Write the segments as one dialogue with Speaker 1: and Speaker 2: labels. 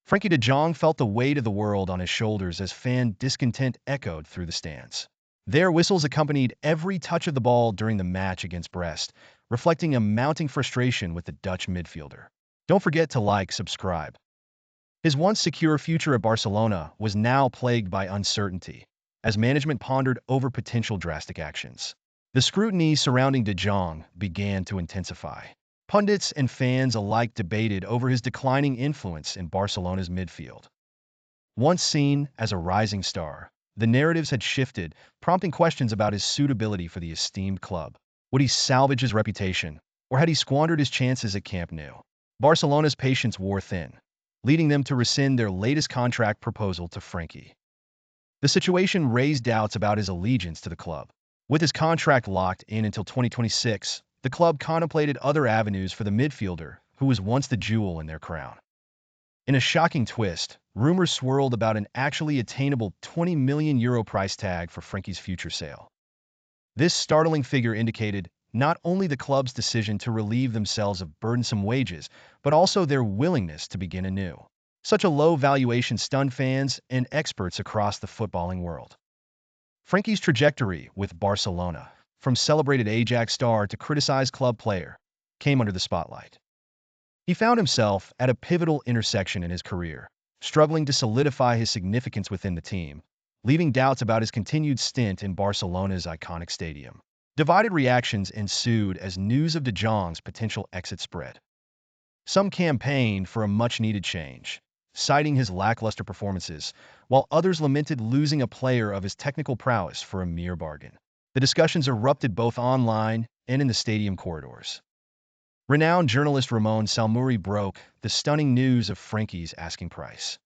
Speaker 1: Frenkie de Jong felt the weight of the world on his shoulders as fan discontent echoed through the stands. Their whistles accompanied every touch of the ball during the match against Brest, reflecting a mounting frustration with the Dutch midfielder. Don't forget to like, subscribe. His once secure future at Barcelona was now plagued by uncertainty, as management pondered over potential drastic actions. The scrutiny surrounding De Jong began to intensify. Pundits and fans alike debated over his declining influence in Barcelona's midfield. Once seen as a rising star, the narratives had shifted, prompting questions about his suitability for the esteemed club. Would he salvage his reputation, or had he squandered his chances at Camp Nou? Barcelona's patience wore thin, leading them to rescind their latest contract proposal to Frenkie. The situation raised doubts about his allegiance to the club. With his contract locked in until 2026, the club contemplated other avenues for the midfielder, who was once the jewel in their crown. In a shocking twist, rumors swirled about an actually attainable €20 million price tag for Frenkie's future sale. This startling figure indicated not only the club's decision to relieve themselves of burdensome wages, but also their willingness to begin anew. Such a low valuation stunned fans and experts across the footballing world. Frenkie's trajectory with Barcelona, from celebrated Ajax star to criticized club player, came under the spotlight. He found himself at a pivotal intersection in his career, struggling to solidify his significance within the team, leaving doubts about his continued stint in Barcelona's iconic stadium. Divided reactions ensued as news of De Jong's potential exit spread. Some campaigned for a much-needed change, citing his lackluster performances, while others lamented losing a player of his technical prowess for a mere bargain. The discussions erupted both online and in the stadium corridors. Renowned journalist Ramon Salmuri broke the stunning news of Frenkie's asking price.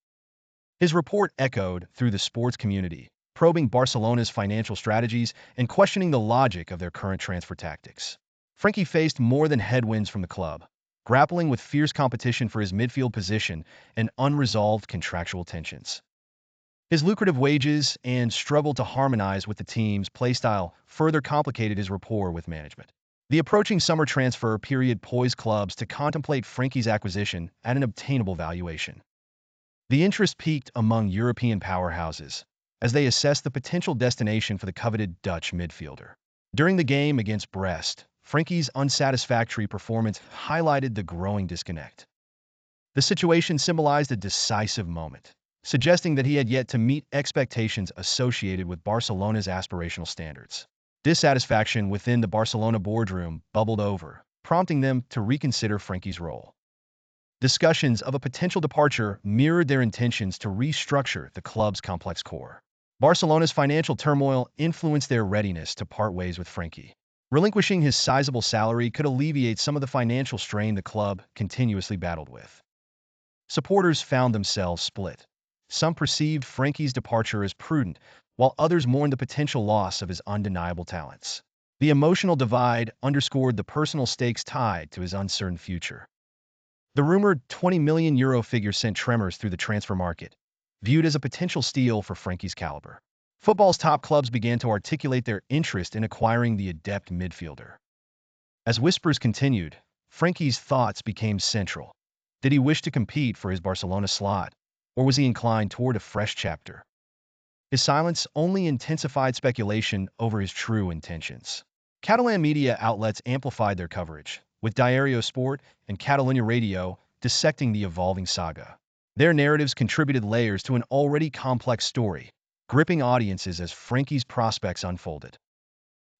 Speaker 1: His report echoed through the sports community, probing Barcelona's financial strategies and questioning the logic of their current transfer tactics. Frenkie faced more than headwinds from the club, grappling with fierce competition for his midfield position and unresolved contractual tensions. His lucrative wages and struggle to harmonize with the team's playstyle further complicated his rapport with management. The approaching summer transfer period poised clubs to contemplate Frenkie's acquisition at an obtainable valuation. The interest peaked among European powerhouses as they assessed the potential destination for the coveted Dutch midfielder. During the game against Brest, Frenkie's unsatisfactory performance highlighted the growing disconnect. The situation symbolized a decisive moment, suggesting that he had yet to meet expectations associated with Barcelona's aspirational standards. Dissatisfaction within the Barcelona boardroom bubbled over, prompting them to reconsider Frenkie's role. Discussions of a potential departure mirrored their intentions to restructure the club's complex core. Barcelona's financial turmoil influenced their readiness to part ways with Frenkie. Relinquishing his sizable salary could alleviate some of the financial strain the club continuously battled with. Supporters found themselves split. Some perceived Frenkie's departure as prudent, while others mourned the potential loss of his undeniable talents. The emotional divide underscored the personal stakes tied to his uncertain future. The rumored €20 million figure sent tremors through the transfer market, viewed as a potential steal for Frenkie's caliber. Football's top clubs began to articulate their interest in acquiring the adept midfielder. As whispers continued, Frenkie's thoughts became central. Did he wish to compete for his Barcelona slot, or was he inclined toward a fresh chapter? His silence only intensified speculation over his true intentions. Catalan media outlets amplified their coverage, with Diario Sport and Catalunya Radio dissecting the evolving saga. Their narratives contributed layers to an already complex story, gripping audiences as Frenkie's prospects unfolded.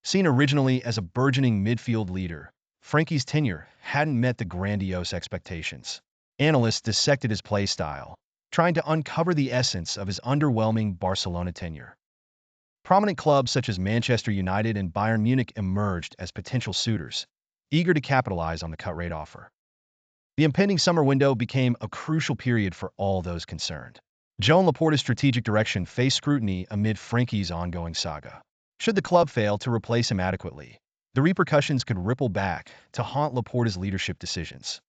Speaker 1: Seen originally as a burgeoning midfield leader, Frenkie's tenure hadn't met the grandiose expectations. Analysts dissected his play style, trying to uncover the essence of his underwhelming Barcelona tenure. Prominent clubs such as Manchester United and Bayern Munich emerged as potential suitors, eager to capitalize on the cut-rate offer. The impending summer window became a crucial period for all those concerned. Joan Laporta's strategic direction faced scrutiny amid Frenkie's ongoing saga. Should the club fail to replace him adequately, the repercussions could ripple back to haunt Laporta's leadership decisions.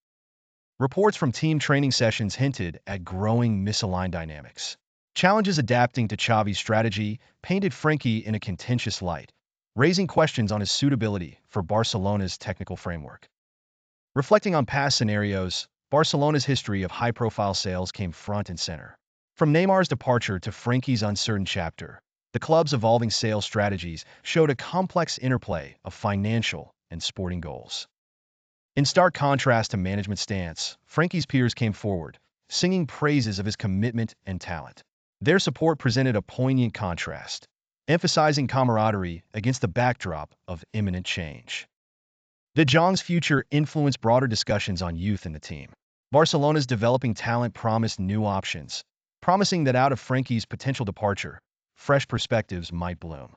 Speaker 1: Reports from team training sessions hinted at growing misaligned dynamics. Challenges adapting to Xavi's strategy painted Frenkie in a contentious light, raising questions on his suitability for Barcelona's technical framework. Reflecting on past scenarios, Barcelona's history of high-profile sales came front and center. From Neymar's departure to Frenkie's uncertain chapter, the club's evolving sales strategies showed a complex interplay of financial and sporting goals. In stark contrast to management's stance, Frenkie's peers came forward, singing praises of his commitment and talent. Their support presented a poignant contrast, emphasizing camaraderie against the backdrop of imminent change. De Jong's future influenced broader discussions on youth in the team. Barcelona's developing talent promised new options, promising that out of Frenkie's potential departure, fresh perspectives might bloom.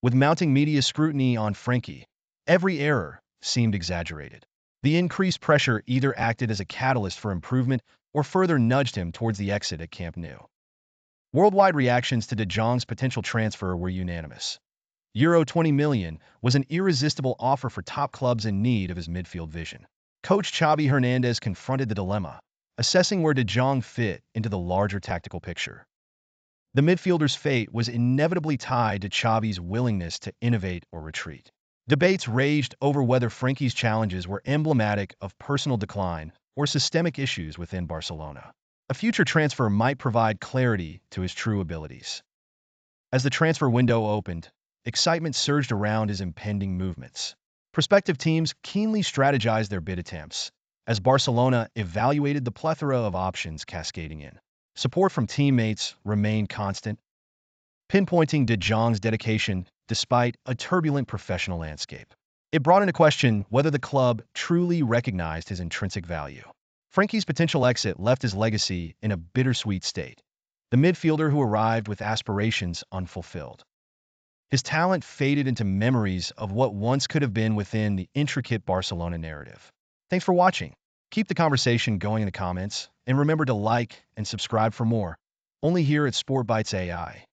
Speaker 1: With mounting media scrutiny on Frenkie, every error seemed exaggerated. The increased pressure either acted as a catalyst for improvement or further nudged him towards the exit at Camp Nou. Worldwide reactions to De Jong's potential transfer were unanimous. Euro 20 million was an irresistible offer for top clubs in need of his midfield vision. Coach Xavi Hernandez confronted the dilemma, assessing where De Jong fit into the larger tactical picture. The midfielder's fate was inevitably tied to Xavi's willingness to innovate or retreat. Debates raged over whether Frenkie's challenges were emblematic of personal decline or systemic issues within Barcelona. A future transfer might provide clarity to his true abilities. As the transfer window opened, excitement surged around his impending movements. Prospective teams keenly strategized their bid attempts, as Barcelona evaluated the plethora of options cascading in. Support from teammates remained constant, pinpointing De Jong's dedication despite a turbulent professional landscape. It brought into question whether the club truly recognized his intrinsic value. Frenkie's potential exit left his legacy in a bittersweet state, the midfielder who arrived with aspirations unfulfilled. His talent faded into memories of what once could have been within the intricate Barcelona narrative. Thanks for watching. Keep the conversation going in the comments, and remember to like and subscribe for more, only here at Sport Bites AI.